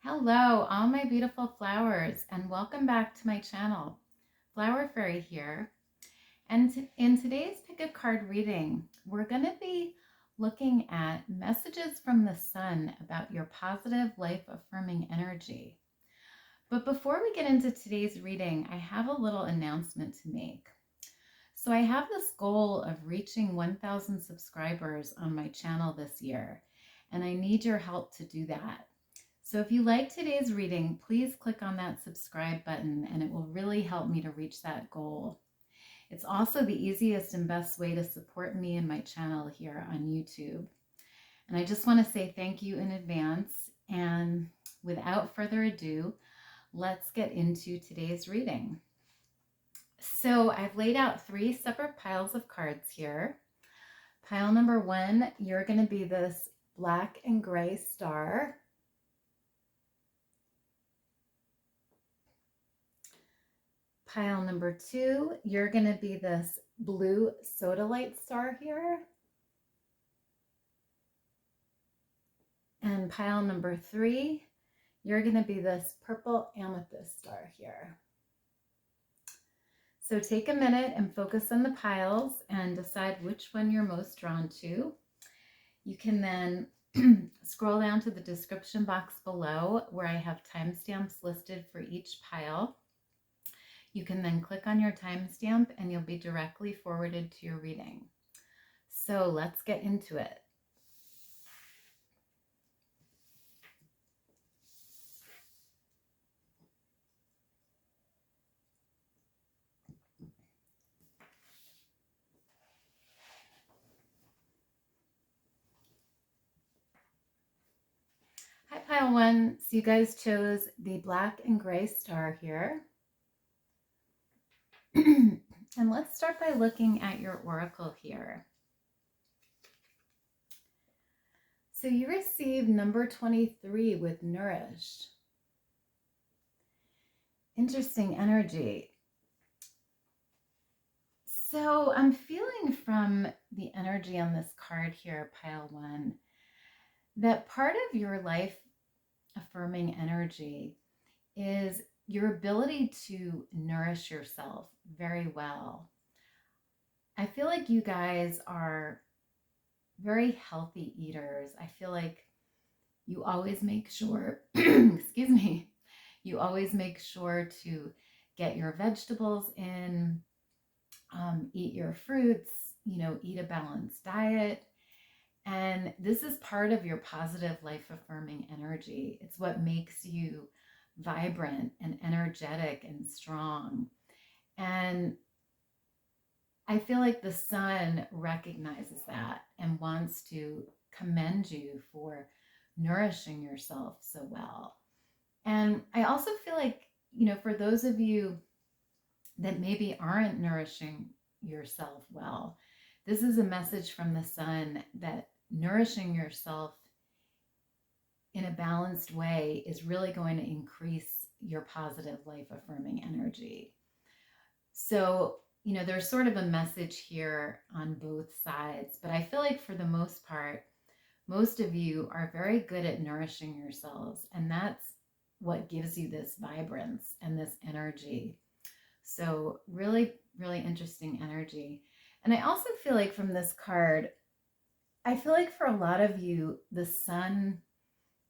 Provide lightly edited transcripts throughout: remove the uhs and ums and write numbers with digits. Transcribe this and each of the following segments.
Hello, all my beautiful flowers, and welcome back to my channel. Flower Fairy here. And in today's pick a card reading, we're going to be looking at messages from the sun about your positive life affirming energy. But before we get into today's reading, I have a little announcement to make. So I have this goal of reaching 1,000 subscribers on my channel this year, and I need your help to do that. So if you like today's reading, please click on that subscribe button and it will really help me to reach that goal. It's also the easiest and best way to support me and my channel here on YouTube. And I just want to say thank you in advance. And without further ado, let's get into today's reading. So I've laid out 3 separate piles of cards here. Pile number 1, you're going to be this black and gray star. Pile number 2, you're going to be this blue Sodalite star here. And pile number 3, you're going to be this purple Amethyst star here. So take a minute and focus on the piles and decide which one you're most drawn to. You can then scroll down to the description box below where I have timestamps listed for each pile. You can then click on your timestamp and you'll be directly forwarded to your reading. So let's get into it. Hi, pile 1. So you guys chose the black and gray star here. And let's start by looking at your oracle here. So you received number 23 with nourished. Interesting energy. So I'm feeling from the energy on this card here, pile 1, that part of your life affirming energy is your ability to nourish yourself very well. I feel like you guys are very healthy eaters. I feel like you always make sure, excuse me, you always make sure to get your vegetables in, eat your fruits, eat a balanced diet. And this is part of your positive life affirming energy. It's what makes you vibrant and energetic and strong. And I feel like the sun recognizes that and wants to commend you for nourishing yourself so well. And I also feel like, for those of you that maybe aren't nourishing yourself well, this is a message from the sun that nourishing yourself in a balanced way is really going to increase your positive life affirming energy. So, there's sort of a message here on both sides, but I feel like for the most part, most of you are very good at nourishing yourselves, and that's what gives you this vibrance and this energy. So really, really interesting energy. And I also feel like from this card, I feel like for a lot of you, the sun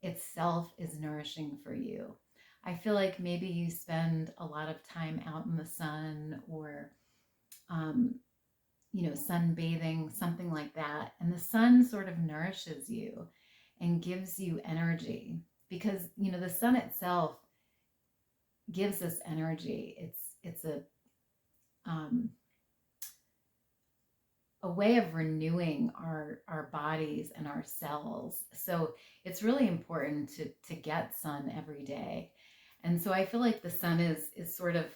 itself is nourishing for you. I feel like maybe you spend a lot of time out in the sun or, sunbathing, something like that. And the sun sort of nourishes you and gives you energy because, the sun itself gives us energy. It's a way of renewing our bodies and our cells. So it's really important to get sun every day. And so I feel like the sun is sort of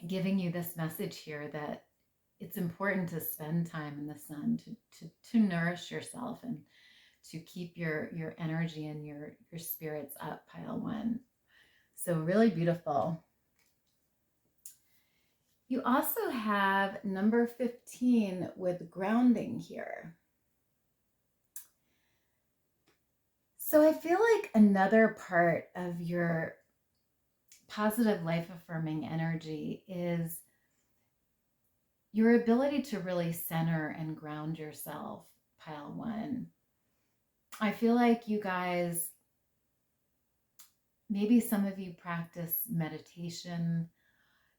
giving you this message here that it's important to spend time in the sun to nourish yourself and to keep your energy and your spirits up, pile 1. So really beautiful. You also have number 15 with grounding here. So I feel like another part of your positive life affirming energy is your ability to really center and ground yourself, pile one. I feel like you guys, maybe some of you practice meditation,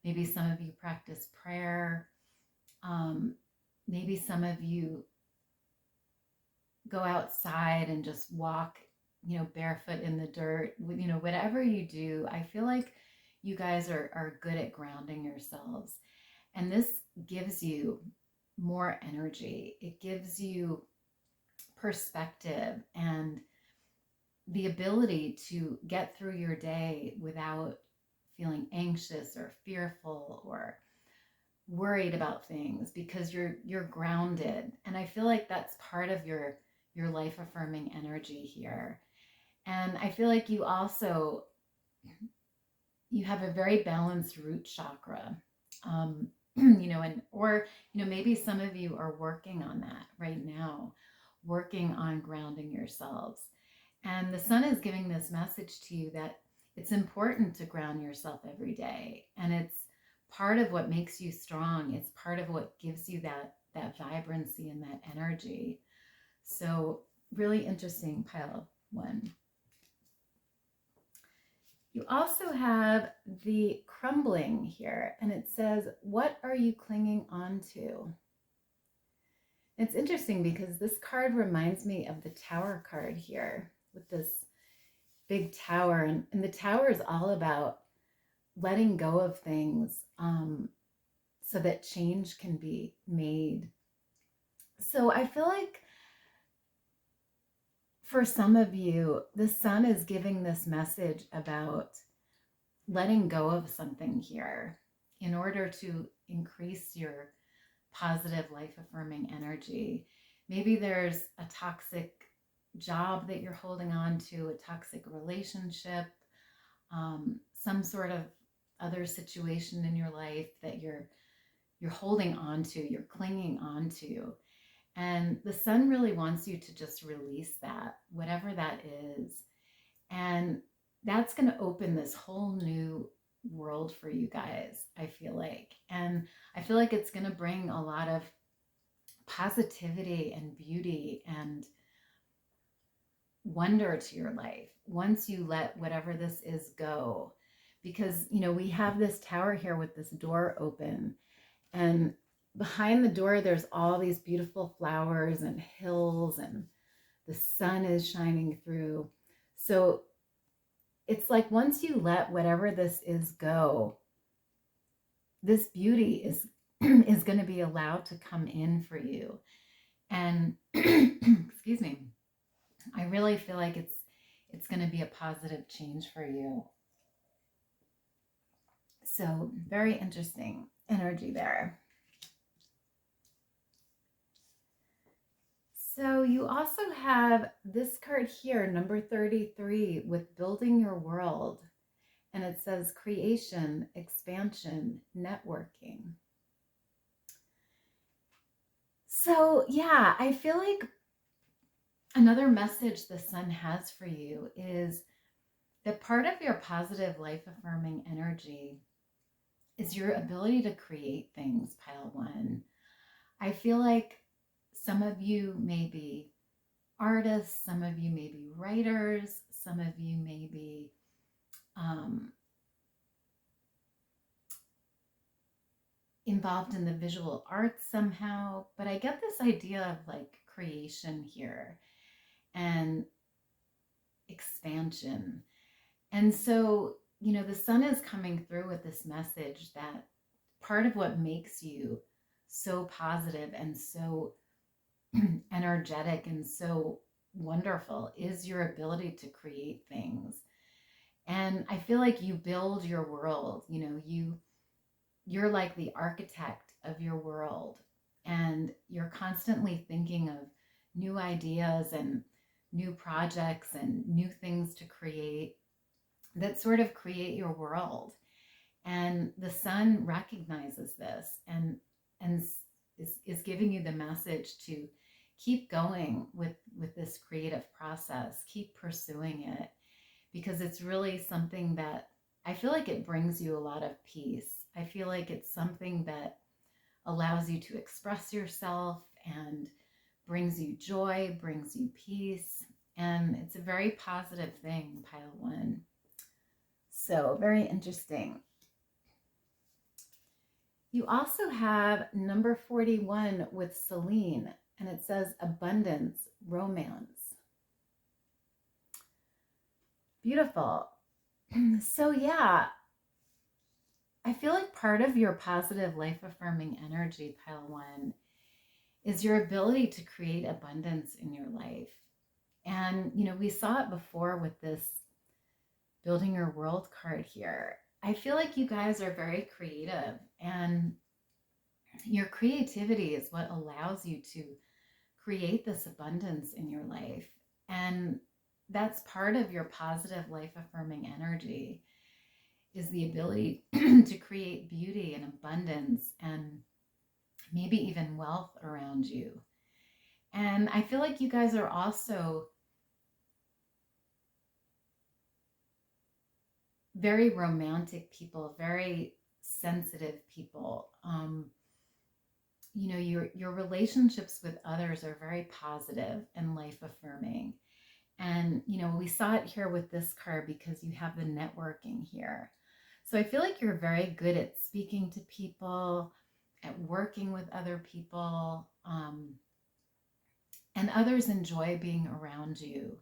maybe some of you practice prayer, maybe some of you go outside and just walk, barefoot in the dirt, whatever you do. I feel like you guys are good at grounding yourselves. And this gives you more energy. It gives you perspective and the ability to get through your day without feeling anxious or fearful or worried about things, because you're grounded. And I feel like that's part of your life affirming energy here. And I feel like you also, you have a very balanced root chakra. Maybe some of you are working on that right now, working on grounding yourselves. And the sun is giving this message to you that it's important to ground yourself every day. And it's part of what makes you strong. It's part of what gives you that vibrancy and that energy. So really interesting, pile one. You also have the crumbling here, and it says, what are you clinging on to? It's interesting because this card reminds me of the Tower card here with this big tower. And the tower is all about letting go of things so that change can be made. So I feel like for some of you, the sun is giving this message about letting go of something here in order to increase your positive life affirming energy. Maybe there's a toxic job that you're holding on to, a toxic relationship, some sort of other situation in your life that you're holding on to, you're clinging on to. And the sun really wants you to just release that, whatever that is. And that's going to open this whole new world for you guys, I feel like. And I feel like it's going to bring a lot of positivity and beauty and wonder to your life once you let whatever this is go. Because, we have this tower here with this door open, and behind the door, there's all these beautiful flowers and hills, and the sun is shining through. So it's like once you let whatever this is go, this beauty is going to be allowed to come in for you. And excuse me, I really feel like it's going to be a positive change for you. So very interesting energy there. So you also have this card here, number 33, with building your world. And it says creation, expansion, networking. So yeah, I feel like another message the sun has for you is that part of your positive life affirming energy is your ability to create things, pile one. I feel like some of you may be artists, some of you may be writers, some of you may be involved in the visual arts somehow, but I get this idea of like creation here and expansion. And so, the sun is coming through with this message that part of what makes you so positive and so energetic and so wonderful is your ability to create things. And I feel like you build your world, you're like the architect of your world, and you're constantly thinking of new ideas and new projects and new things to create that sort of create your world. And the sun recognizes this and is giving you the message to keep going with this creative process. Keep pursuing it, because it's really something that I feel like it brings you a lot of peace. I feel like it's something that allows you to express yourself and brings you joy, brings you peace. And it's a very positive thing, pile one. So very interesting. You also have number 41 with Celine, and it says abundance, romance. Beautiful. So yeah, I feel like part of your positive life affirming energy, pile one, is your ability to create abundance in your life. And, we saw it before with this building your world card here. I feel like you guys are very creative, and your creativity is what allows you to create this abundance in your life. And that's part of your positive life affirming energy, is the ability to create beauty and abundance and maybe even wealth around you. And I feel like you guys are also very romantic people, very sensitive people. Your relationships with others are very positive and life affirming. And, we saw it here with this card because you have the networking here. So I feel like you're very good at speaking to people, at working with other people, and others enjoy being around you.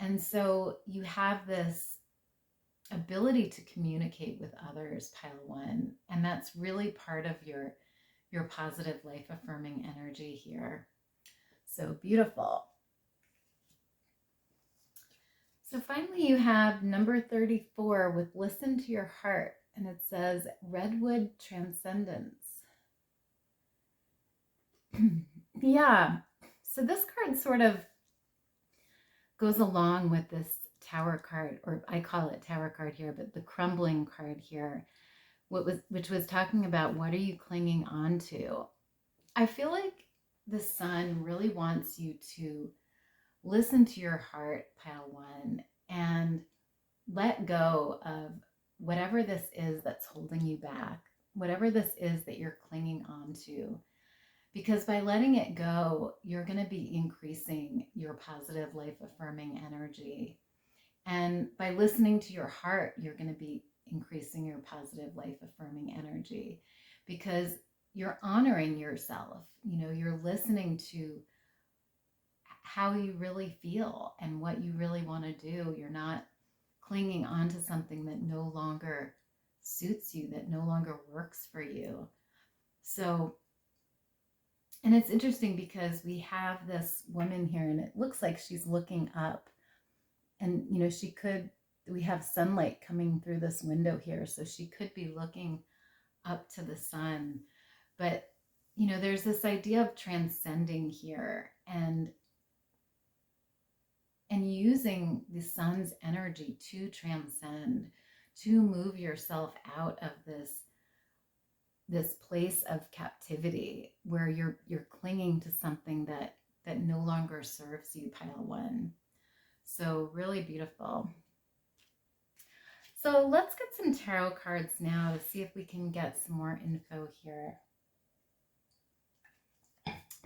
And so you have this ability to communicate with others, pile one, and that's really part of your positive life affirming energy here. So beautiful. So finally you have number 34 with listen to your heart, and it says redwood transcendence. Yeah, so this card sort of goes along with this tower card, or I call it tower card here, but the crumbling card here, which was talking about what are you clinging on to. I feel like the sun really wants you to listen to your heart, pile one, and let go of whatever this is that's holding you back, whatever this is that you're clinging on to. Because by letting it go, you're going to be increasing your positive life affirming energy. And by listening to your heart, you're going to be increasing your positive life affirming energy, because you're honoring yourself. You're listening to how you really feel and what you really want to do. You're not clinging on to something that no longer suits you, that no longer works for you. So, and it's interesting because we have this woman here, and it looks like she's looking up, and we have sunlight coming through this window here, so she could be looking up to the sun. But there's this idea of transcending here, and using the sun's energy to transcend, to move yourself out of this place of captivity where you're clinging to something that no longer serves you, pile one. So really beautiful. So let's get some tarot cards now to see if we can get some more info here.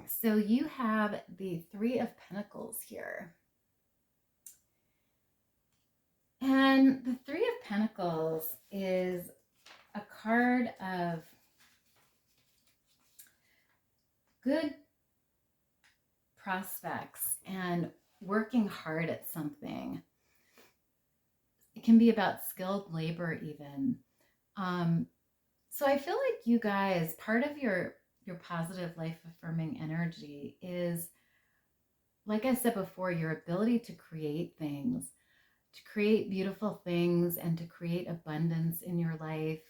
So you have the Three of Pentacles here. And the Three of Pentacles is a card of good prospects and working hard at something. It can be about skilled labor even. So I feel like you guys, part of your positive life affirming energy is, like I said before, your ability to create things, to create beautiful things, and to create abundance in your life.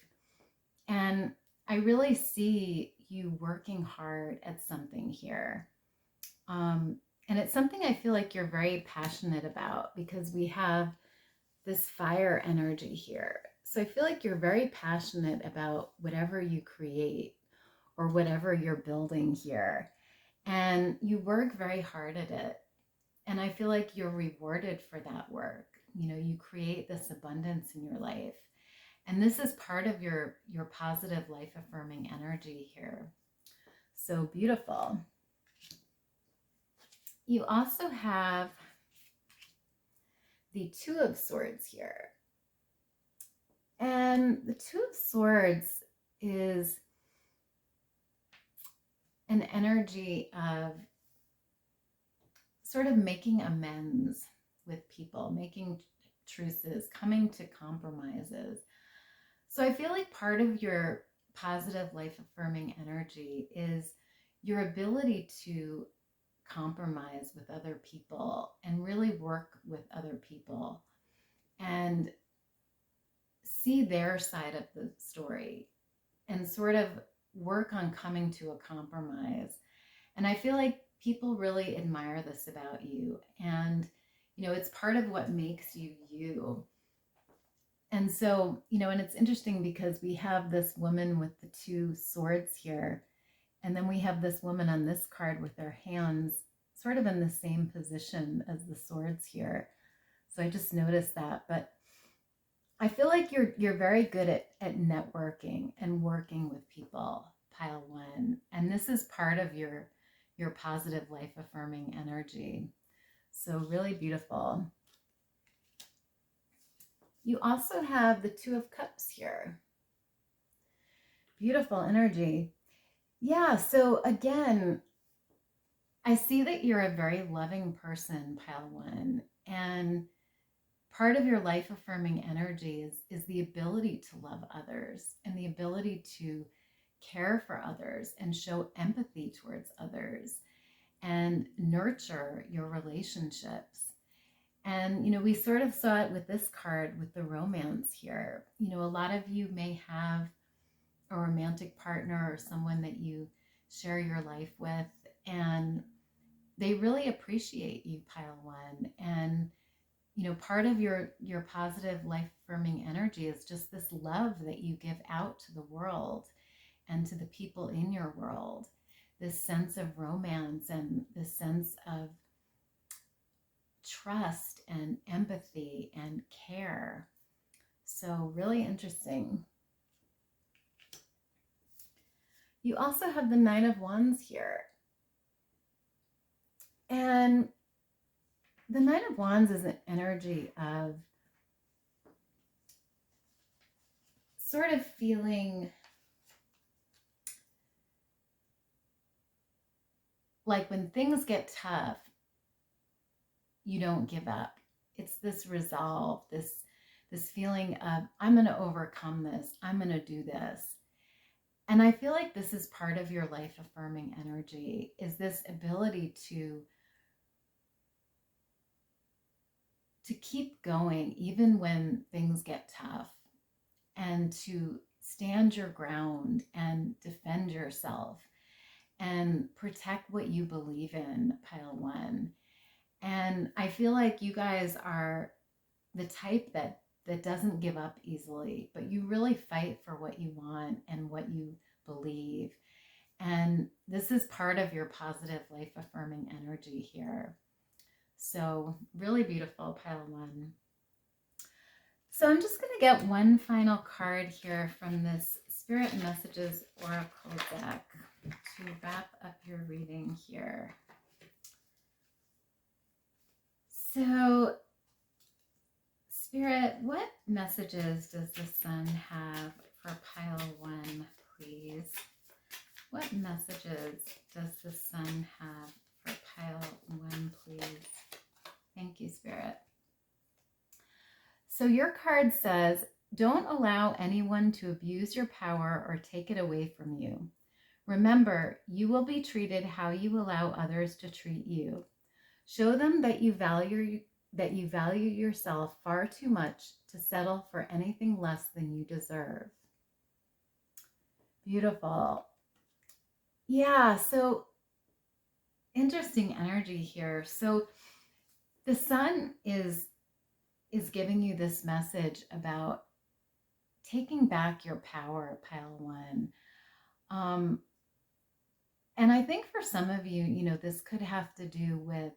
And I really see you working hard at something here. And it's something I feel like you're very passionate about, because we have this fire energy here. So I feel like you're very passionate about whatever you create or whatever you're building here. and you work very hard at it. And I feel like you're rewarded for that work. You know, you create this abundance in your life. And this is part of your positive life affirming energy here. So beautiful. You also have the Two of Swords here. And the Two of Swords is an energy of sort of making amends with people, making truces, coming to compromises. So I feel like part of your positive life affirming energy is your ability to compromise with other people and really work with other people and see their side of the story and sort of work on coming to a compromise. And I feel like people really admire this about you. And, you know, it's part of what makes you you. And so, you know, and it's interesting because we have this woman with the two swords here. And then we have this woman on this card with their hands sort of in the same position as the swords here. So I just noticed that. But I feel like you're very good at networking and working with people, pile one. And this is part of your positive life affirming energy. So really beautiful. You also have the Two of Cups here. Beautiful energy. Yeah, so again, I see that you're a very loving person, pile one. And part of your life affirming energy is the ability to love others and the ability to care for others and show empathy towards others and nurture your relationships. And, you know, we sort of saw it with this card with the romance here. You know, a lot of you may have a romantic partner or someone that you share your life with, and they really appreciate you, pile one. And, you know, part of your positive life affirming energy is just this love that you give out to the world and to the people in your world. This sense of romance and this sense of trust and empathy and care. So really interesting. You also have the Nine of Wands here. And the Nine of Wands is an energy of sort of feeling like when things get tough, you don't give up. It's this resolve, this feeling of, I'm going to overcome this. I'm going to do this. And I feel like this is part of your life affirming energy, is this ability to keep going even when things get tough, and to stand your ground and defend yourself and protect what you believe in, pile one. And I feel like you guys are the type that doesn't give up easily, but you really fight for what you want and what you believe. And this is part of your positive life affirming energy here. So really beautiful, pile one. So I'm just going to get one final card here from this Spirit Messages Oracle deck to wrap up your reading here. So, Spirit, what messages does the Sun have for pile one, please? What messages does the Sun have for pile one, please? Thank you, Spirit. So your card says, don't allow anyone to abuse your power or take it away from you. Remember, you will be treated how you allow others to treat you. Show them that you value yourself far too much to settle for anything less than you deserve. Beautiful. Yeah, so interesting energy here. So the Sun is giving you this message about taking back your power, pile one. And I think for some of you, this could have to do with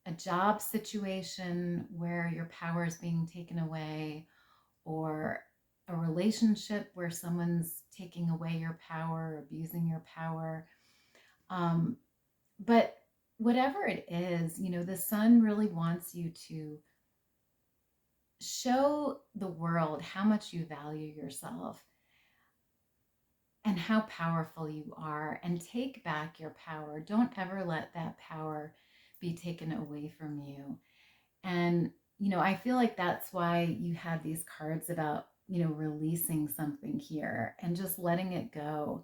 a job situation where your power is being taken away, or a relationship where someone's taking away your power, abusing your power. But whatever it is, the sun really wants you to show the world how much you value yourself and how powerful you are, and take back your power. Don't ever let that power be taken away from you. And, I feel like that's why you have these cards about, releasing something here and just letting it go.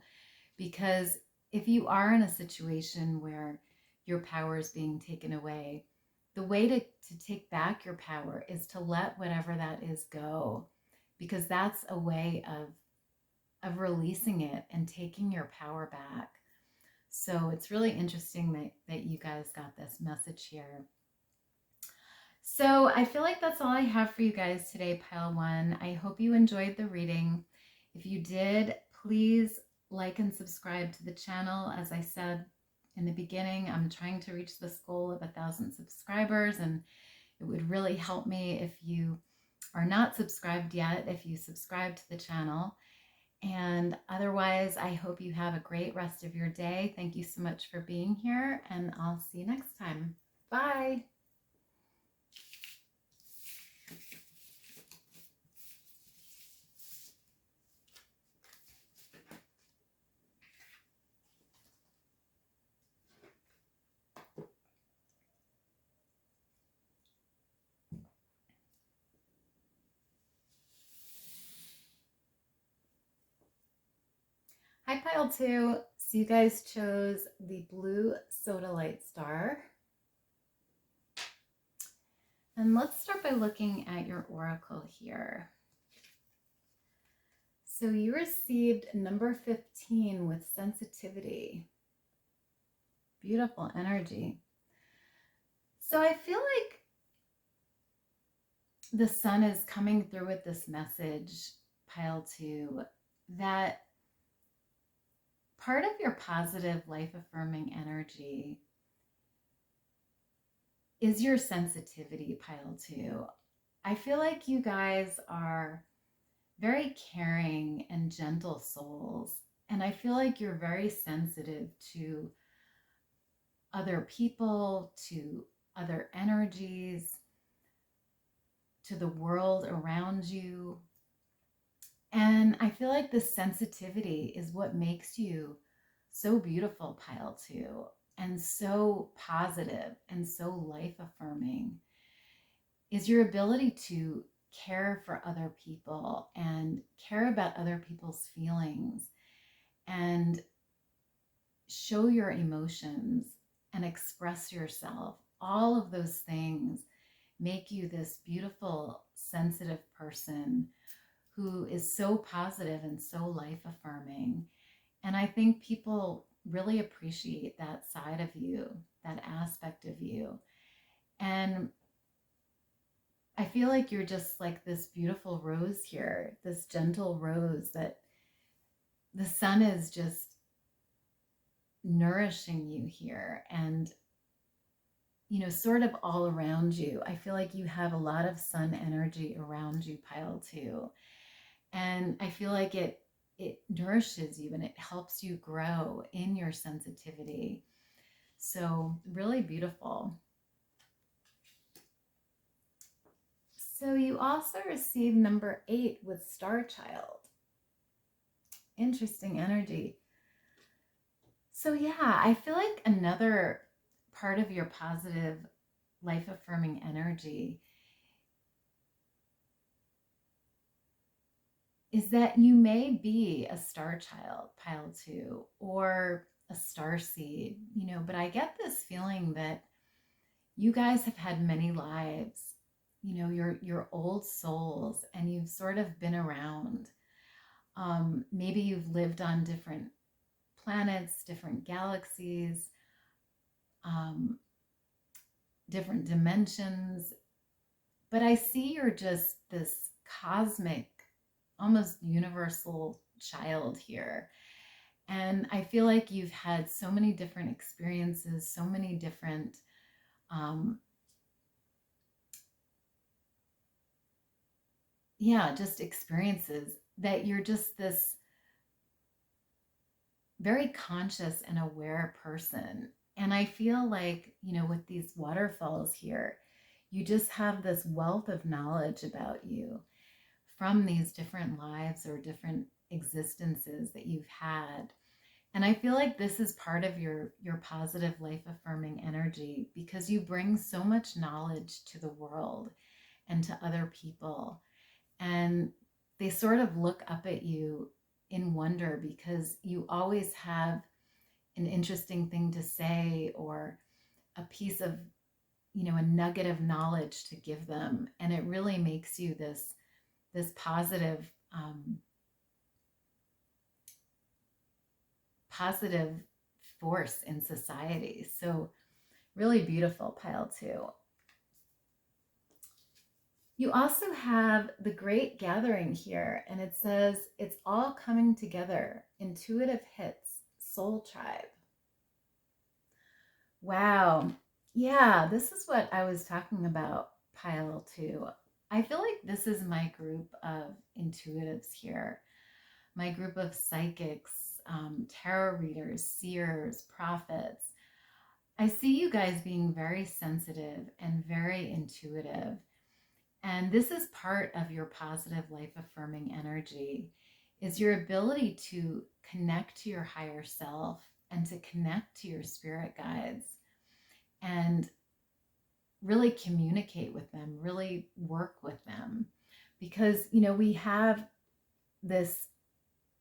Because if you are in a situation where your power is being taken away, the way to take back your power is to let whatever that is go, because that's a way of releasing it and taking your power back. So it's really interesting that you guys got this message here. So I feel like that's all I have for you guys today, Pile 1. I hope you enjoyed the reading. If you did, please like and subscribe to the channel. As I said in the beginning, I'm trying to reach this goal of 1,000 subscribers, and it would really help me if you are not subscribed yet, if you subscribe to the channel. And otherwise, I hope you have a great rest of your day. Thank you so much for being here, and I'll see you next time. Bye. Hi, Pile 2. So you guys chose the blue Sodalite star. And let's start by looking at your oracle here. So you received number 15 with sensitivity. Beautiful energy. So I feel like the sun is coming through with this message, Pile 2, that part of your positive life affirming energy is your sensitivity, Pile 2. I feel like you guys are very caring and gentle souls, and I feel like you're very sensitive to other people, to other energies, to the world around you. And I feel like this sensitivity is what makes you so beautiful, Pile 2, and so positive and so life affirming, is your ability to care for other people and care about other people's feelings and show your emotions and express yourself. All of those things make you this beautiful, sensitive person who is so positive and so life affirming. And I think people really appreciate that side of you, that aspect of you. And I feel like you're just like this beautiful rose here, this gentle rose that the sun is just nourishing you here, and sort of all around you. I feel like you have a lot of sun energy around you, Pile 2. And I feel like it nourishes you and it helps you grow in your sensitivity. So really beautiful. So you also received number 8 with Star Child. Interesting energy. So yeah, I feel like another part of your positive life affirming energy is that you may be a star child, Pile 2, or a star seed, but I get this feeling that you guys have had many lives, your old souls, and you've sort of been around. Maybe you've lived on different planets, different galaxies, different dimensions, but I see you're just this cosmic, almost universal child here. And I feel like you've had so many different experiences, so many different um, just experiences, that you're just this very conscious and aware person. And I feel like, with these waterfalls here, you just have this wealth of knowledge about you from these different lives or different existences that you've had. And I feel like this is part of your positive life affirming energy, because you bring so much knowledge to the world and to other people. And they sort of look up at you in wonder, because you always have an interesting thing to say, or a piece of, a nugget of knowledge to give them. And it really makes you this positive, positive force in society. So really beautiful, pile 2. You also have the Great Gathering here, and it says it's all coming together. Intuitive hits, soul tribe. Wow. Yeah, this is what I was talking about, pile 2. I feel like this is my group of intuitives here, my group of psychics, tarot readers, seers, prophets. I see you guys being very sensitive and very intuitive. And this is part of your positive life affirming energy, is your ability to connect to your higher self and to connect to your spirit guides and really communicate with them, really work with them. Because, we have this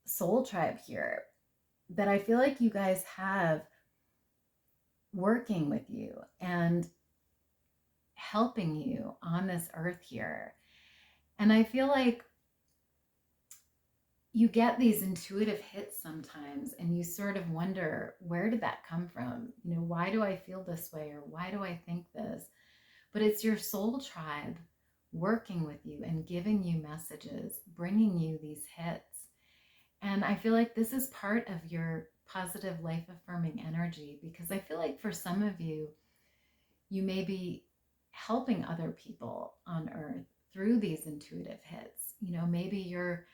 soul tribe here that I feel like you guys have working with you and helping you on this earth here. And I feel like you get these intuitive hits sometimes, and you sort of wonder, where did that come from? Why do I feel this way? Or why do I think this? But it's your soul tribe working with you and giving you messages, bringing you these hits. And I feel like this is part of your positive life affirming energy, because I feel like for some of you, you may be helping other people on earth through these intuitive hits. Maybe you're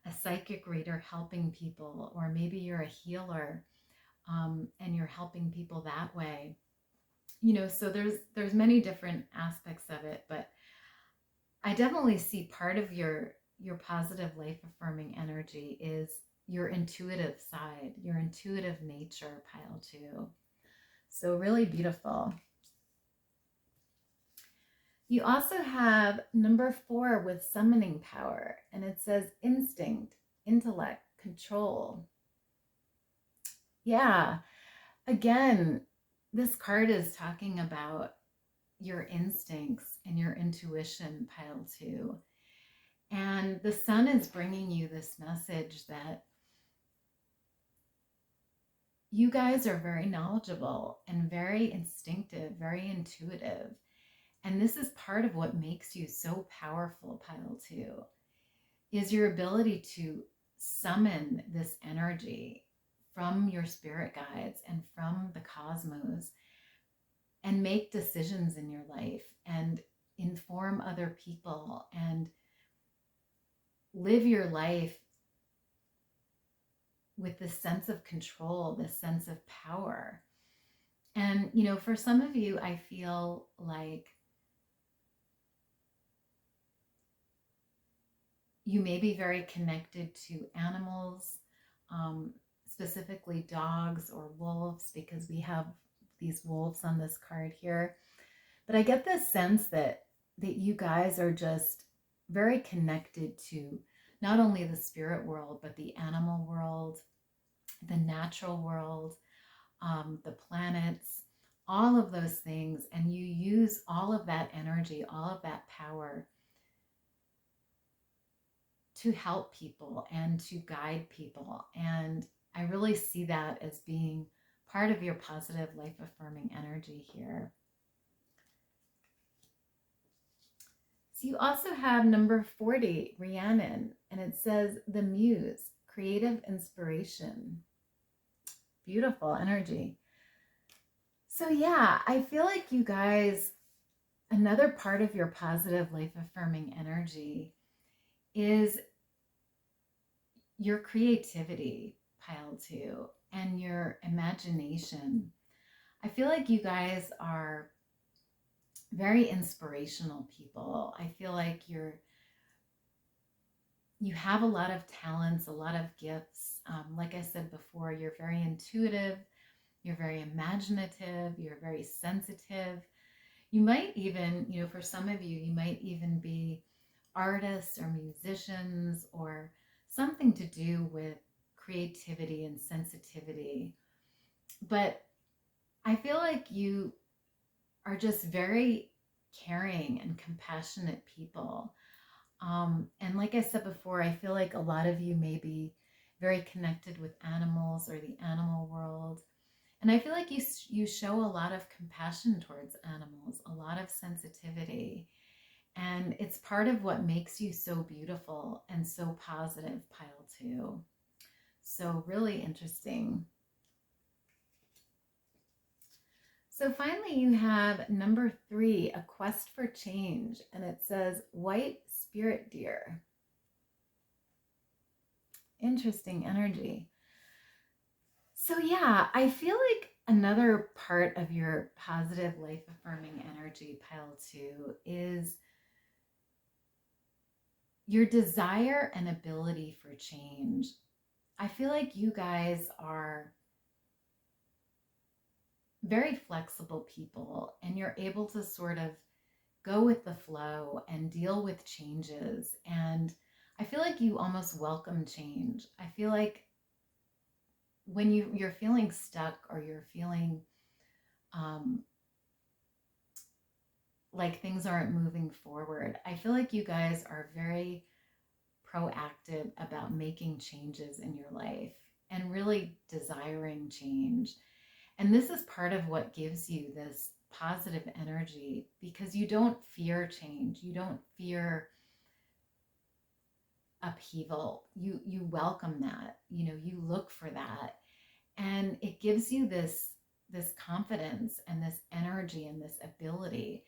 a psychic reader helping people, or maybe you're a healer, and you're helping people that way. So there's many different aspects of it, but I definitely see part of your positive life affirming energy is your intuitive side, your intuitive nature, pile 2. So really beautiful. You also have number 4 with summoning power, and it says instinct, intellect, control. Yeah, again, this card is talking about your instincts and your intuition, pile 2. And the sun is bringing you this message that you guys are very knowledgeable and very instinctive, very intuitive. And this is part of what makes you so powerful, pile 2, is your ability to summon this energy from your spirit guides and from the cosmos, and make decisions in your life and inform other people and live your life with this sense of control, this sense of power. And, for some of you, I feel like you may be very connected to animals, specifically dogs or wolves, because we have these wolves on this card here. But I get this sense that you guys are just very connected to not only the spirit world, but the animal world, the natural world, the planets, all of those things. And you use all of that energy, all of that power to help people and to guide people. And I really see that as being part of your positive life affirming energy here. So you also have number 40, Rhiannon, and it says the muse, creative inspiration. beautiful energy. So yeah, I feel like you guys, another part of your positive life affirming energy is your creativity, pile 2, and your imagination. I feel like you guys are very inspirational people. I feel like you have a lot of talents, a lot of gifts. Like I said before, you're very intuitive, you're very imaginative, you're very sensitive. You might even, for some of you, you might even be artists or musicians or something to do with creativity and sensitivity. But I feel like you are just very caring and compassionate people. And like I said before, I feel like a lot of you may be very connected with animals or the animal world. And I feel like you show a lot of compassion towards animals, a lot of sensitivity. And it's part of what makes you so beautiful and so positive, pile 2. So really interesting. So finally, you have number 3, a quest for change, and it says white spirit deer. Interesting energy. So yeah, I feel like another part of your positive life affirming energy, pile 2, is your desire and ability for change. I feel like you guys are very flexible people and you're able to sort of go with the flow and deal with changes. And I feel like you almost welcome change. I feel like when you're feeling stuck or you're feeling like things aren't moving forward, I feel like you guys are very proactive about making changes in your life and really desiring change. And this is part of what gives you this positive energy because you don't fear change. You don't fear upheaval. You welcome that. You look for that. And it gives you this confidence and this energy and this ability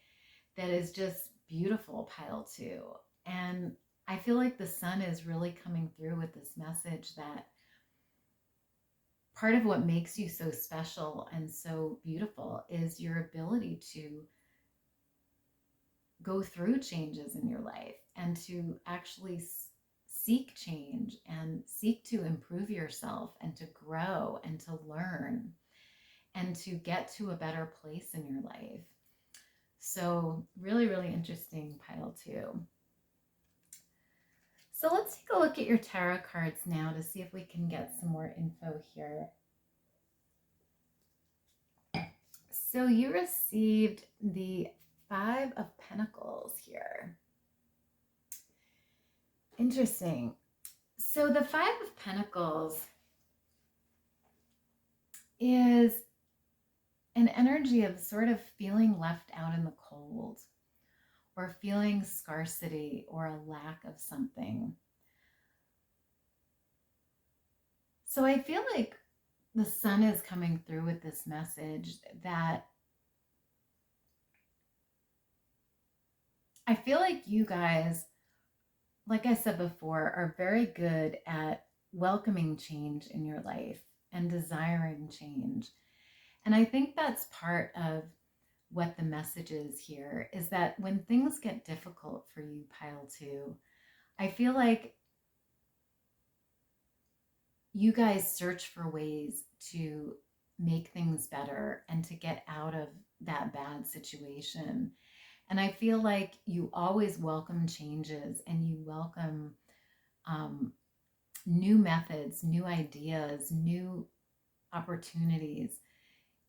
that is just beautiful, pile 2. And I feel like the sun is really coming through with this message that part of what makes you so special and so beautiful is your ability to go through changes in your life and to actually seek change and seek to improve yourself and to grow and to learn and to get to a better place in your life. So really, really interesting, pile 2. So let's take a look at your tarot cards now to see if we can get some more info here. So you received the 5 of Pentacles here. Interesting. So the 5 of Pentacles is an energy of sort of feeling left out in the cold or feeling scarcity or a lack of something. So I feel like the sun is coming through with this message that I feel like you guys, like I said before, are very good at welcoming change in your life and desiring change. And I think that's part of what the message is here, is that when things get difficult for you, pile 2, I feel like you guys search for ways to make things better and to get out of that bad situation. And I feel like you always welcome changes and you welcome new methods, new ideas, new opportunities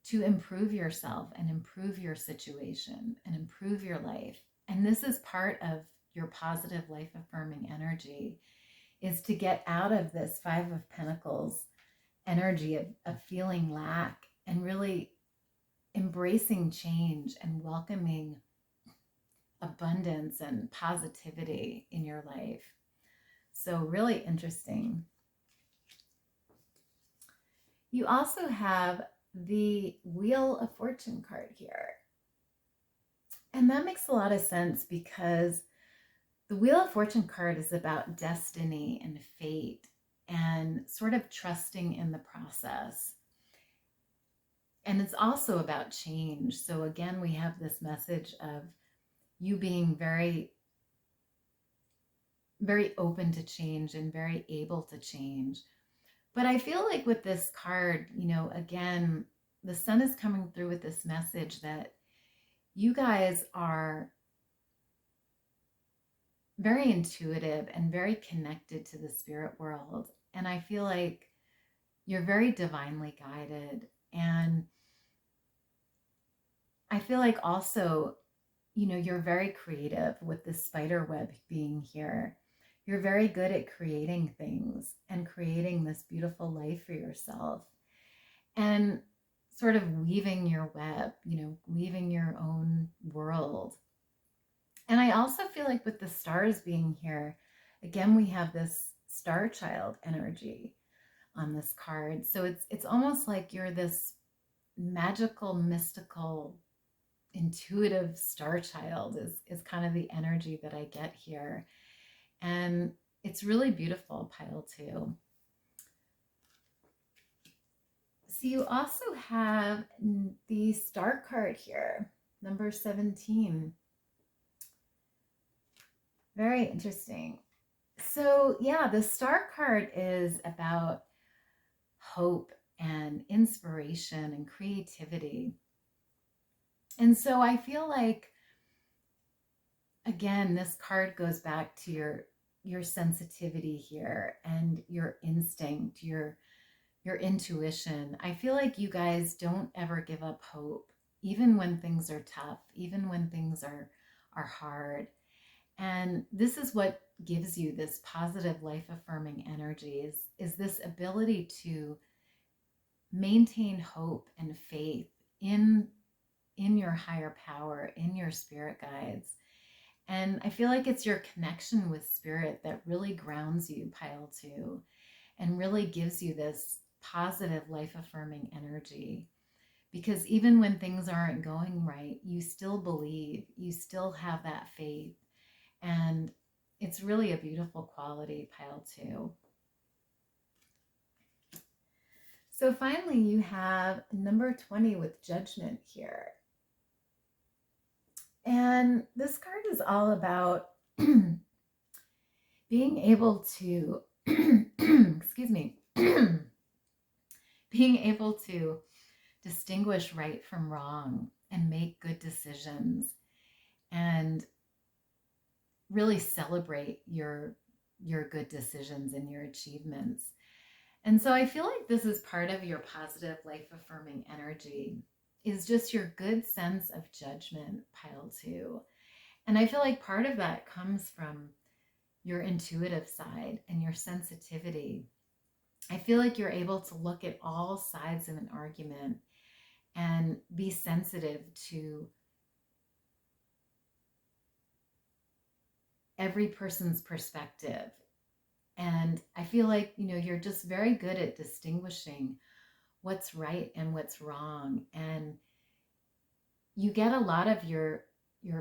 to improve yourself and improve your situation and improve your life. And this is part of your positive life affirming energy, is to get out of this 5 of Pentacles energy of feeling lack and really embracing change and welcoming abundance and positivity in your life. So really interesting. You also have the Wheel of Fortune card here. And that makes a lot of sense because the Wheel of Fortune card is about destiny and fate and sort of trusting in the process. And it's also about change. So again, we have this message of you being very, very open to change and very able to change. But I feel like with this card, again, the sun is coming through with this message that you guys are very intuitive and very connected to the spirit world. And I feel like you're very divinely guided. And I feel like also, you're very creative with the spider web being here. You're very good at creating things and creating this beautiful life for yourself and sort of weaving your web, weaving your own world. And I also feel like with the stars being here, again, we have this star child energy on this card. So it's almost like you're this magical, mystical, intuitive star child is kind of the energy that I get here. And it's really beautiful, pile 2. So you also have the star card here, number 17. Very interesting. So yeah, the star card is about hope and inspiration and creativity. And so I feel like, again, this card goes back to your sensitivity here and your instinct, your intuition. I feel like you guys don't ever give up hope, even when things are tough, even when things are hard. And this is what gives you this positive life affirming energy is this ability to maintain hope and faith in your higher power, in your spirit guides. And I feel like it's your connection with spirit that really grounds you, pile 2, and really gives you this positive life affirming energy. Because even when things aren't going right, you still believe, you still have that faith. And it's really a beautiful quality, pile 2. So finally, you have number 20 with Judgment here. And this card is all about being able to, excuse me, being able to distinguish right from wrong and make good decisions and really celebrate your good decisions and your achievements. And so I feel like this is part of your positive life affirming energy, is just your good sense of judgment, pile 2. And I feel like part of that comes from your intuitive side and your sensitivity. I feel like you're able to look at all sides of an argument and be sensitive to every person's perspective. And I feel like, you're just very good at distinguishing what's right and what's wrong. And you get a lot of your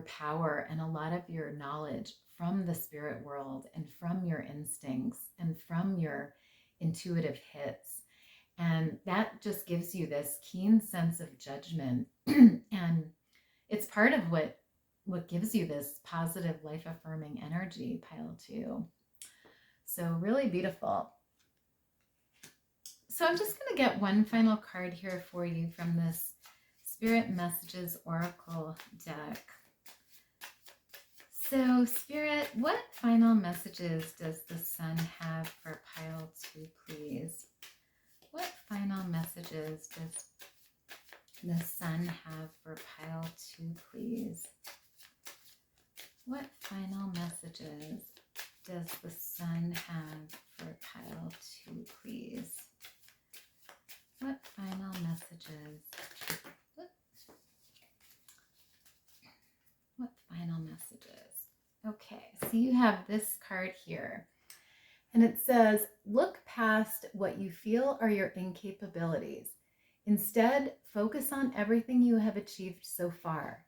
power and a lot of your knowledge from the spirit world and from your instincts and from your intuitive hits. And that just gives you this keen sense of judgment. And it's part of what gives you this positive life affirming energy, pile 2. So really beautiful. So I'm just going to get one final card here for you from this Spirit Messages Oracle deck. So Spirit, what final messages does the sun have for pile 2, please? What final messages does the sun have for pile 2, please? What final messages does the sun have for pile 2, please? What final messages? What final messages? Okay, so you have this card here. And it says, look past what you feel are your incapabilities. Instead, focus on everything you have achieved so far.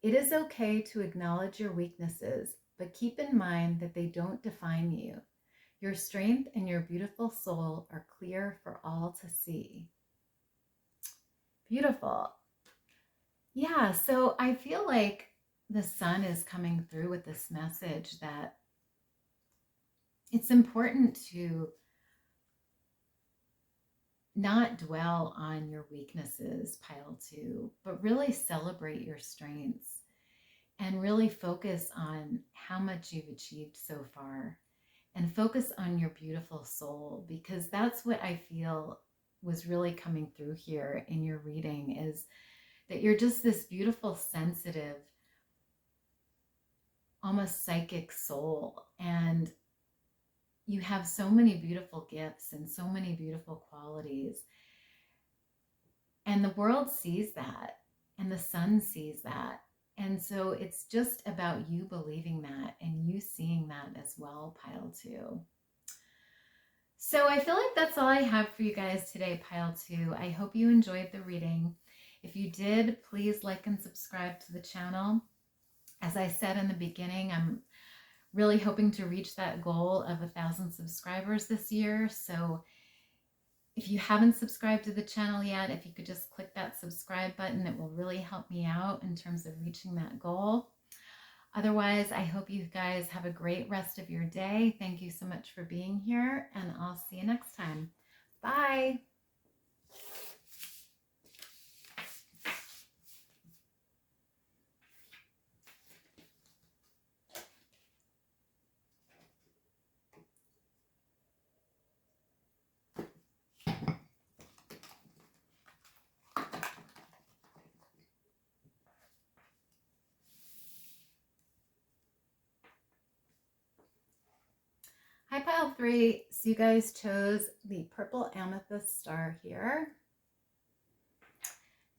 It is okay to acknowledge your weaknesses, but keep in mind that they don't define you. Your strength and your beautiful soul are clear for all to see. Beautiful. Yeah, so I feel like the sun is coming through with this message that it's important to not dwell on your weaknesses, pile 2, but really celebrate your strengths and really focus on how much you've achieved so far and focus on your beautiful soul, because that's what I feel was really coming through here in your reading, is that you're just this beautiful, sensitive, almost psychic soul, and you have so many beautiful gifts and so many beautiful qualities. And the world sees that, and the sun sees that. And so it's just about you believing that and you seeing that as well, pile 2. So I feel like that's all I have for you guys today, pile 2. I hope you enjoyed the reading. If you did, please like and subscribe to the channel. As I said in the beginning, I'm really hoping to reach that goal of 1,000 subscribers this year. So if you haven't subscribed to the channel yet, if you could just click that subscribe button, it will really help me out in terms of reaching that goal. Otherwise, I hope you guys have a great rest of your day. Thank you so much for being here, and I'll see you next time. Bye. Hi, pile 3. So you guys chose the purple amethyst star here.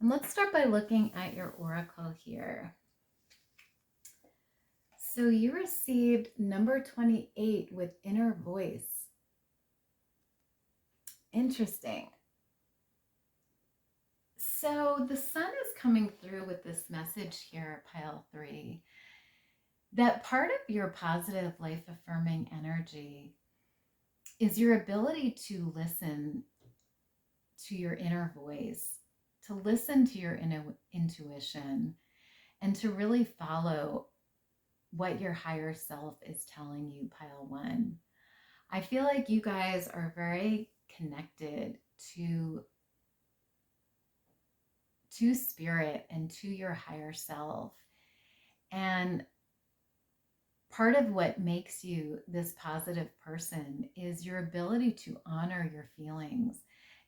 And let's start by looking at your oracle here. So you received number 28 with inner voice. Interesting. So the sun is coming through with this message here, pile 3, that part of your positive life affirming energy is your ability to listen to your inner voice, to listen to your intuition, and to really follow what your higher self is telling you, pile 1. I feel like you guys are very connected to spirit and to your higher self. And part of what makes you this positive person is your ability to honor your feelings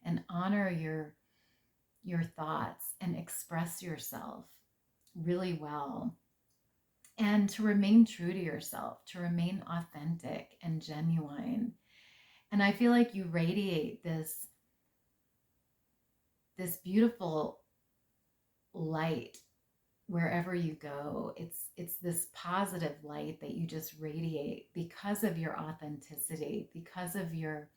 and honor your thoughts and express yourself really well, and to remain true to yourself, to remain authentic and genuine. And I feel like you radiate this beautiful light wherever you go. It's this positive light that you just radiate because of your authenticity, because of your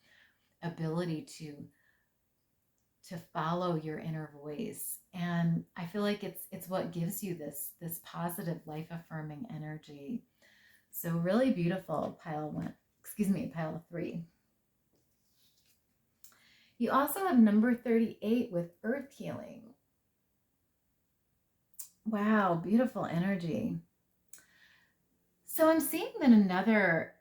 ability to follow your inner voice. And I feel like it's what gives you this positive life affirming energy. So really beautiful, pile 3. You also have number 38 with earth healing. Wow, beautiful energy. So I'm seeing that another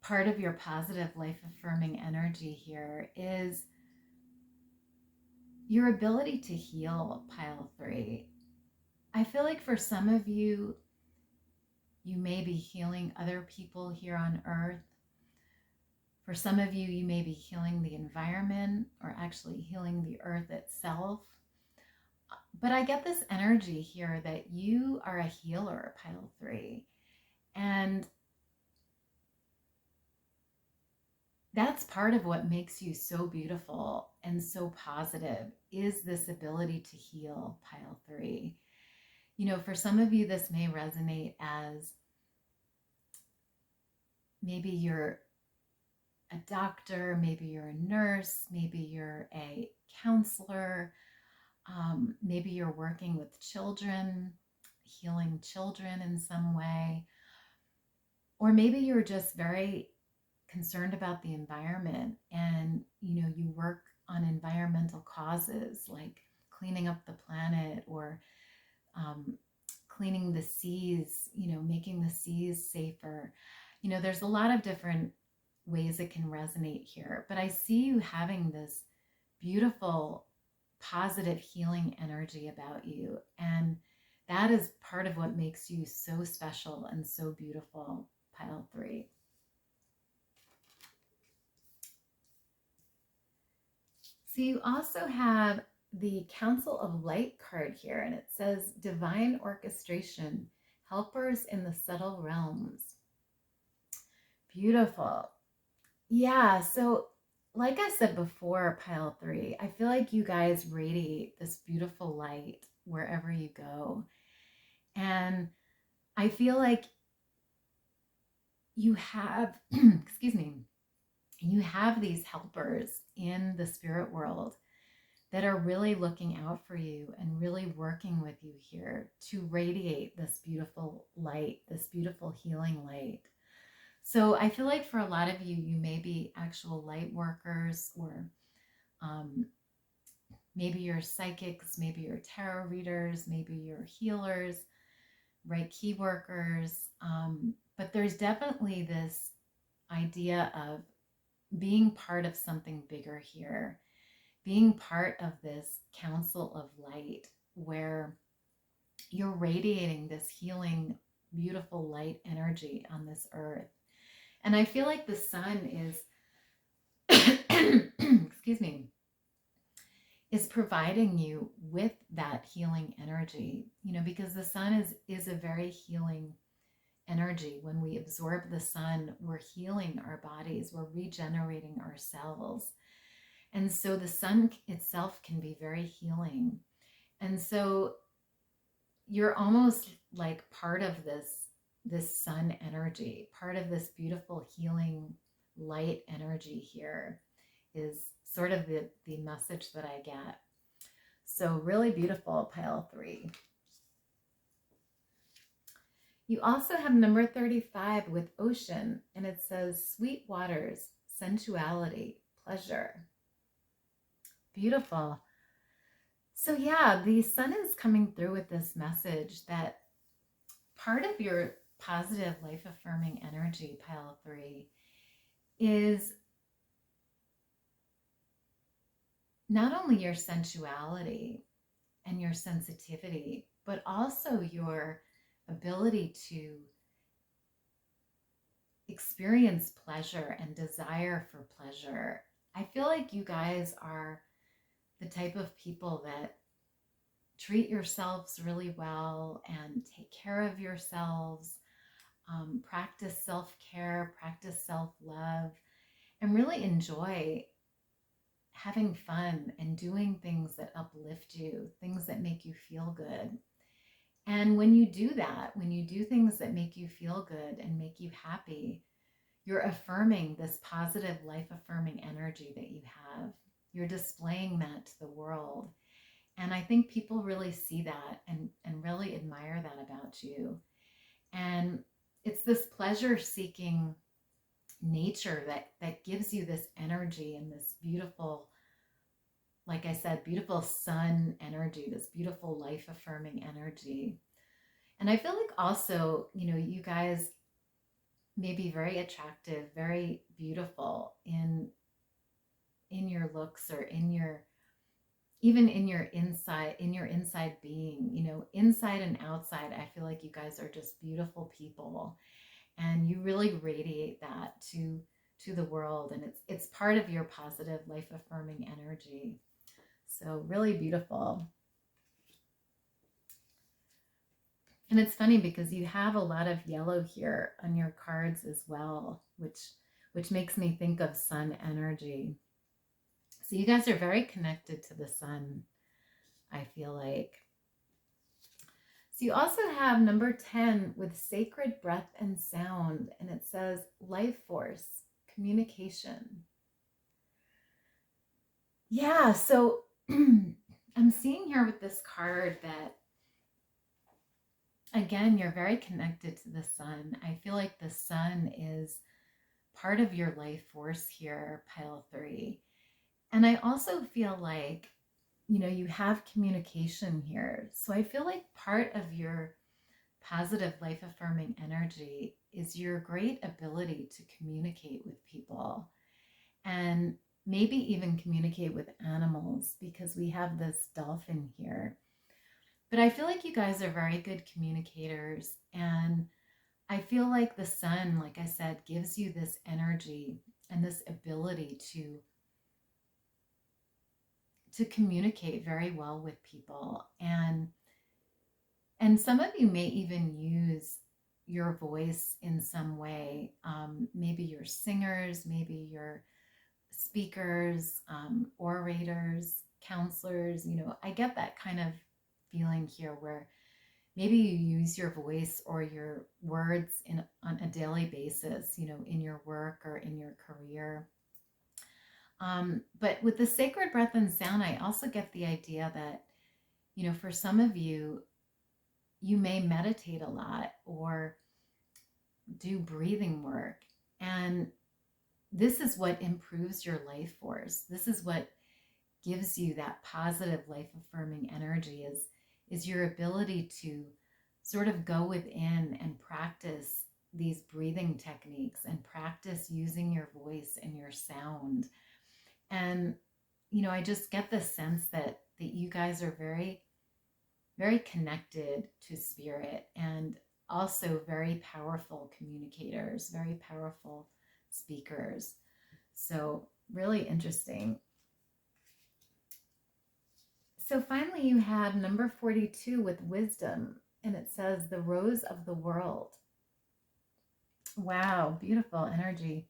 part of your positive life affirming energy here is your ability to heal, pile 3. I feel like for some of you, you may be healing other people here on earth. For some of you, you may be healing the environment, or actually healing the earth itself. But I get this energy here that you are a healer, pile 3. And that's part of what makes you so beautiful and so positive, is this ability to heal, pile 3. You know, for some of you, this may resonate as maybe you're a doctor, maybe you're a nurse, maybe you're a counselor, maybe you're working with children, healing children in some way, or maybe you're just very concerned about the environment and you work on environmental causes like cleaning up the planet or cleaning the seas, making the seas safer. There's a lot of different ways it can resonate here, but I see you having this beautiful, positive, healing energy about you. And that is part of what makes you so special and so beautiful, pile 3. So you also have the Council of Light card here, and it says Divine Orchestration, Helpers in the Subtle Realms. Beautiful. Yeah, so like I said before, pile 3, I feel like you guys radiate this beautiful light wherever you go. And I feel like you have, excuse me, you have these helpers in the spirit world that are really looking out for you and really working with you here to radiate this beautiful light, this beautiful healing light. So I feel like for a lot of you, you may be actual light workers, or maybe you're psychics, maybe you're tarot readers, maybe you're healers, Reiki workers. But there's definitely this idea of being part of something bigger here, being part of this council of light where you're radiating this healing, beautiful light energy on this earth. And I feel like the sun is, excuse me, is providing you with that healing energy, because the sun is a very healing energy. When we absorb the sun, we're healing our bodies, we're regenerating our cells. And so the sun itself can be very healing. And so you're almost like part of this sun energy, part of this beautiful healing light energy here is sort of the message that I get. So really beautiful, pile 3. You also have number 35 with ocean, and it says sweet waters, sensuality, pleasure. Beautiful. So yeah, the sun is coming through with this message that part of your positive life affirming energy, pile 3, is not only your sensuality and your sensitivity, but also your ability to experience pleasure and desire for pleasure. I feel like you guys are the type of people that treat yourselves really well and take care of yourselves, practice self-care, practice self-love, and really enjoy having fun and doing things that uplift you, things that make you feel good. And when you do that, when you do things that make you feel good and make you happy, you're affirming this positive life affirming energy that you have. You're displaying that to the world. And I think people really see that and really admire that about you. And it's this pleasure seeking nature that gives you this energy and this beautiful, like I said, beautiful sun energy, this beautiful life affirming energy. And I feel like also, you guys may be very attractive, very beautiful in your looks, or even in your inside being, inside and outside. I feel like you guys are just beautiful people, and you really radiate that to the world, and it's part of your positive life affirming energy. So really beautiful. And it's funny because you have a lot of yellow here on your cards as well, which makes me think of sun energy. So you guys are very connected to the sun, I feel like. So you also have number 10 with sacred breath and sound, and it says life force, communication. Yeah, so I'm seeing here with this card that, again, you're very connected to the sun. I feel like the sun is part of your life force here, pile 3. And I also feel like, you have communication here. So I feel like part of your positive life affirming energy is your great ability to communicate with people and maybe even communicate with animals, because we have this dolphin here. But I feel like you guys are very good communicators, and I feel like the sun, like I said, gives you this energy and this ability to communicate very well with people. And some of you may even use your voice in some way. Maybe you're singers, maybe you're speakers, orators, counselors. I get that kind of feeling here where maybe you use your voice or your words on a daily basis, in your work or in your career. But with the sacred breath and sound, I also get the idea that, for some of you, you may meditate a lot or do breathing work. And this is what improves your life force. This is what gives you that positive life affirming energy is your ability to sort of go within and practice these breathing techniques and practice using your voice and your sound. And, I just get the sense that you guys are very, very connected to spirit, and also very powerful communicators, very powerful speakers. So really interesting. So finally you have number 42 with wisdom, and it says the rose of the world. Wow, beautiful energy.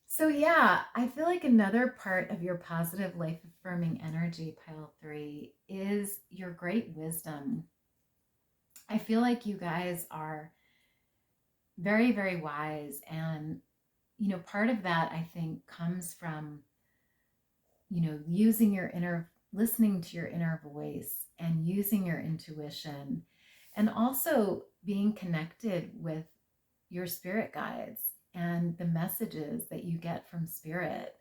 So yeah, I feel like another part of your positive life affirming energy, pile 3, is your great wisdom. I feel like you guys are very, very wise. And, part of that I think comes from, listening to your inner voice and using your intuition, and also being connected with your spirit guides and the messages that you get from spirit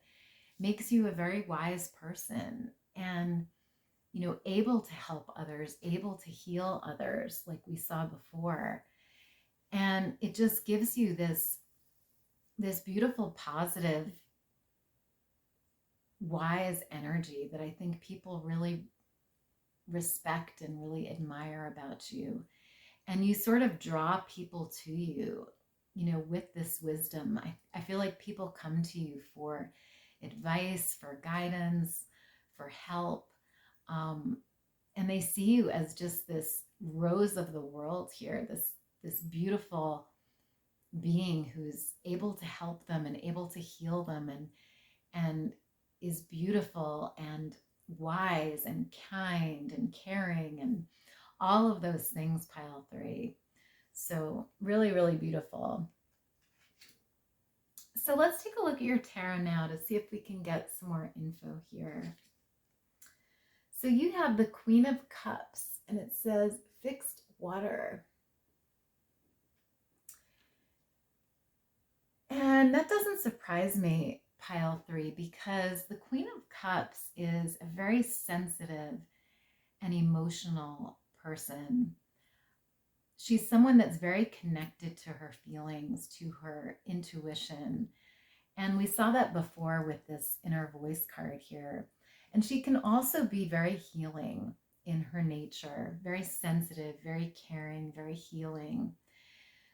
makes you a very wise person, and able to help others, able to heal others like we saw before. And it just gives you this beautiful, positive, wise energy that I think people really respect and really admire about you. And you sort of draw people to you, with this wisdom. I feel like people come to you for advice, for guidance, for help. And they see you as just this rose of the world here, this beautiful being who's able to help them and able to heal them, and is beautiful and wise and kind and caring and all of those things, pile 3. So really, really beautiful. So let's take a look at your tarot now to see if we can get some more info here. So you have the Queen of Cups, and it says fixed water. And that doesn't surprise me, pile 3, because the Queen of Cups is a very sensitive and emotional person. She's someone that's very connected to her feelings, to her intuition. And we saw that before with this inner voice card here. And she can also be very healing in her nature, very sensitive, very caring, very healing.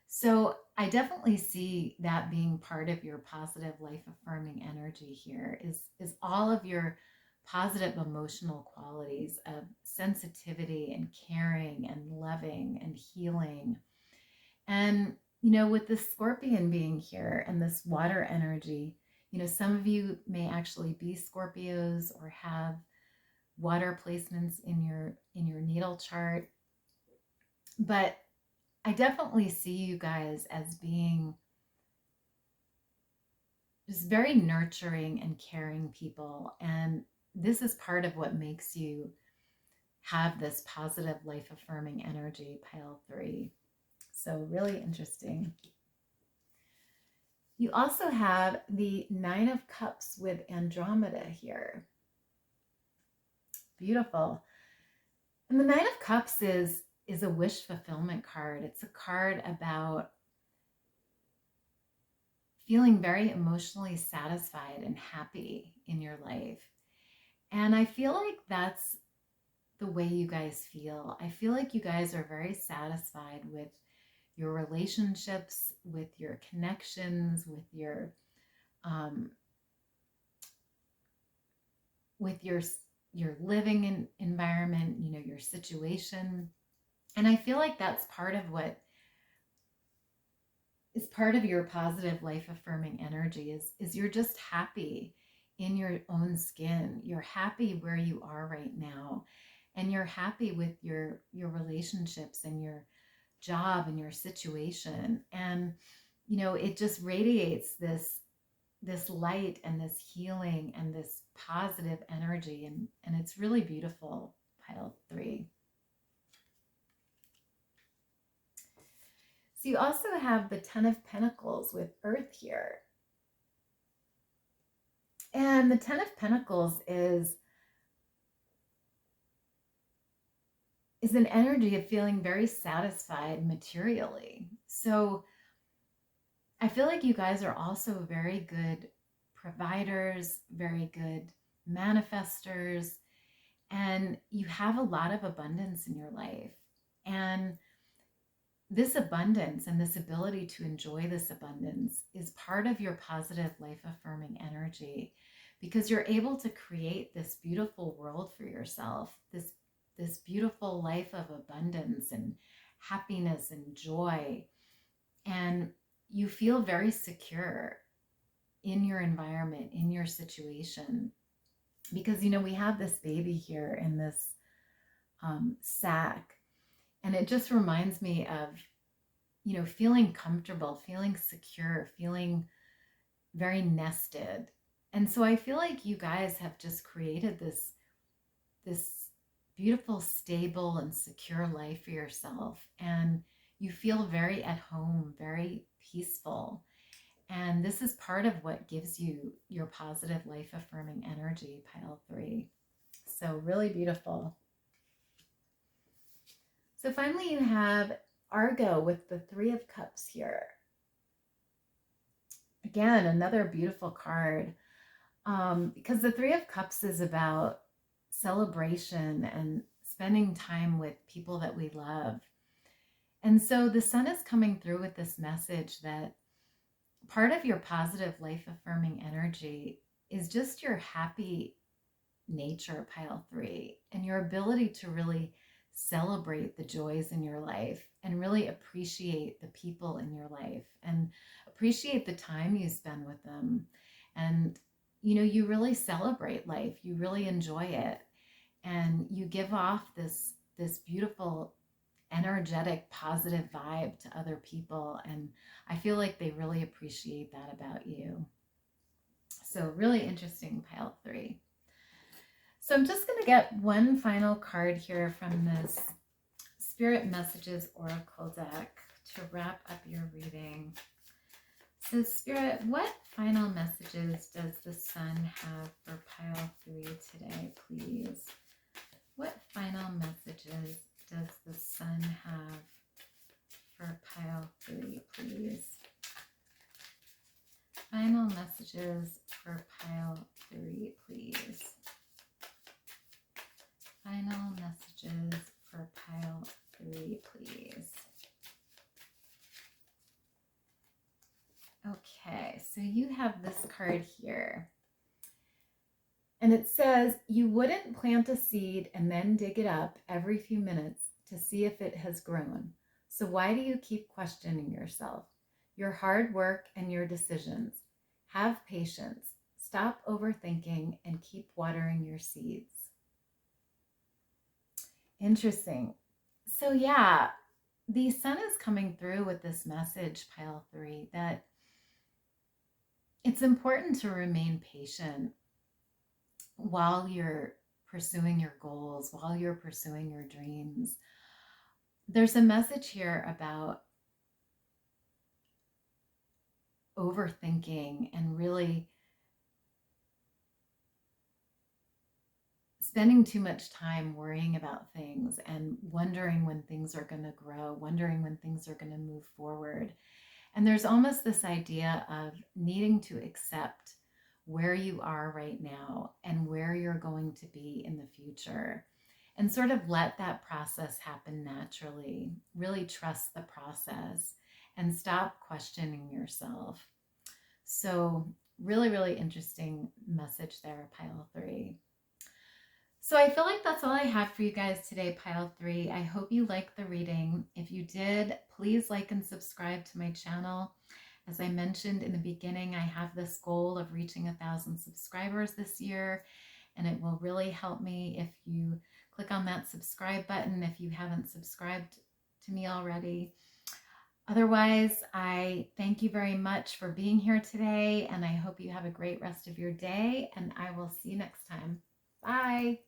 So I definitely see that being part of your positive life affirming energy here is all of your positive emotional qualities of sensitivity and caring and loving and healing. And, with the Scorpion being here and this water energy, some of you may actually be Scorpios or have water placements in your natal chart. But I definitely see you guys as being just very nurturing and caring people. And this is part of what makes you have this positive life affirming energy, pile 3. So really interesting. You also have the 9 of Cups with Andromeda here. Beautiful. And the 9 of Cups is a wish fulfillment card. It's a card about feeling very emotionally satisfied and happy in your life. And I feel like that's the way you guys feel. I feel like you guys are very satisfied with your relationships, with your connections, with your living environment, you know, your situation. And I feel like that's part of what is part of your positive life affirming energy is you're just happy in your own skin. You're happy where you are right now, and you're happy with your relationships and your job and your situation. And you know, it just radiates this light and this healing and this positive energy, and it's really beautiful, pile 3. So you also have the 10 of Pentacles with Earth here. And the 10 of Pentacles is an energy of feeling very satisfied materially. So I feel like you guys are also very good providers, very good manifestors, and you have a lot of abundance in your life. And this abundance and this ability to enjoy this abundance is part of your positive life affirming energy, because you're able to create this beautiful world for yourself, this beautiful life of abundance and happiness and joy. And you feel very secure in your environment, in your situation, because, you know, we have this baby here in this sack. And it just reminds me of, you know, feeling comfortable, feeling secure, feeling very nested. And so I feel like you guys have just created this beautiful, stable, and secure life for yourself. And you feel very at home, very peaceful. And this is part of what gives you your positive life affirming energy, pile 3. So really beautiful. So finally you have Argo with the 3 of Cups here. Again, another beautiful card, because the 3 of Cups is about celebration and spending time with people that we love. And so the sun is coming through with this message that part of your positive life affirming energy is just your happy nature, pile 3, and your ability to really celebrate the joys in your life and really appreciate the people in your life and appreciate the time you spend with them. And, you know, you really celebrate life. You really enjoy it. And you give off this beautiful, energetic, positive vibe to other people. And I feel like they really appreciate that about you. So really interesting, pile 3. So I'm just going to get one final card here from this Spirit Messages Oracle deck to wrap up your reading. So Spirit, what final messages does the sun have for pile 3 today, please? What final messages does the sun have for pile 3, please? Final messages for pile 3, please. Final messages for pile 3, please. Okay, so you have this card here. And it says, you wouldn't plant a seed and then dig it up every few minutes to see if it has grown. So why do you keep questioning yourself, your hard work, and your decisions? Have patience. Stop overthinking and keep watering your seeds. Interesting. So yeah, the sun is coming through with this message, pile 3, that it's important to remain patient while you're pursuing your goals, while you're pursuing your dreams. There's a message here about overthinking and really spending too much time worrying about things and wondering when things are going to grow, wondering when things are going to move forward. And there's almost this idea of needing to accept where you are right now and where you're going to be in the future, and sort of let that process happen naturally. Really trust the process and stop questioning yourself. So, really, really interesting message there, pile 3. So I feel like that's all I have for you guys today, pile 3. I hope you liked the reading. If you did, please like and subscribe to my channel. As I mentioned in the beginning, I have this goal of reaching 1,000 subscribers this year, and it will really help me if you click on that subscribe button if you haven't subscribed to me already. Otherwise, I thank you very much for being here today, and I hope you have a great rest of your day, and I will see you next time. Bye.